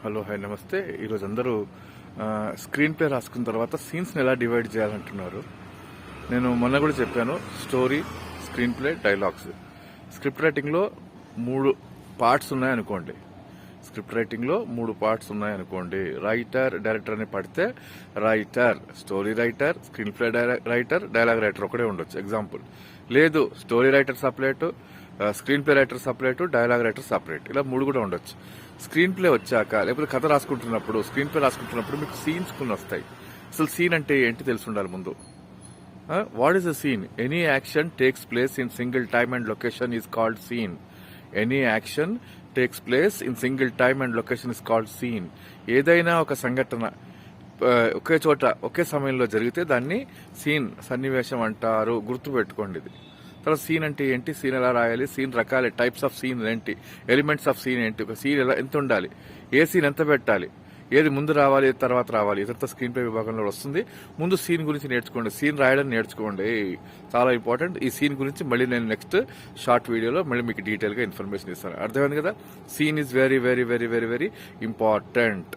Hello hi నమస్తే. ఈరోజు అందరూ స్క్రీన్ ప్లే రాసుకున్న తర్వాత సీన్స్ని ఎలా డివైడ్ చేయాలంటున్నారు. నేను మొన్న కూడా చెప్పాను, story, screenplay, dialogues. Script రైటింగ్లో 3 పార్ట్స్ ఉన్నాయనుకోండి. రైటర్, డైరెక్టర్ అని పడితే writer, story writer, screenplay writer, dialogue writer ఒకటే ఉండొచ్చు. ఎగ్జాంపుల్. లేదు, story writer separate, screenplay writer separate, dialogue writer separate, ఇలా 3 కూడా ఉండొచ్చు. స్క్రీన్ ప్లే వచ్చాక, లేకపోతే కథ రాసుకుంటున్నప్పుడు, స్క్రీన్ ప్లే రాసుకుంటున్నప్పుడు మీకు సీన్స్ కొన్ని వస్తాయి. అసలు సీన్ అంటే ఏంటి తెలిసి ఉండాలి ముందు. What is the scene? Any action takes place in single time and location is called scene. Any action takes place in single time and location is called scene. ఏదైనా ఒక సంఘటన ఒకే చోట ఒకే సమయంలో జరిగితే దాన్ని సీన్, సన్నివేశం అంటారు. గుర్తుపెట్టుకోండి ఇది. తర్వాత సీన్ అంటే ఏంటి, సీన్ ఎలా రాయాలి, సీన్ రకాలే, టైప్స్ ఆఫ్ సీన్ ఏంటి, ఎలిమెంట్స్ ఆఫ్ సీన్ ఏంటి, ఒక సీన్ ఎంత ఉండాలి, ఏ సీన్ ఎంత పెట్టాలి, ఏది ముందు రావాలి, ఏది తర్వాత రావాలి, ఇదంతా స్క్రీన్ ప్లే విభాగంలో వస్తుంది. ముందు సీన్ గురించి నేర్చుకోండి, సీన్ రాయడం నేర్చుకోండి, చాలా ఇంపార్టెంట్. ఈ సీన్ గురించి మళ్ళీ నేను నెక్స్ట్ షార్ట్ వీడియోలో మళ్ళీ మీకు డీటెయిల్గా ఇన్ఫర్మేషన్ ఇస్తాను. అర్థమైంది కదా? Scene is very very very very very important.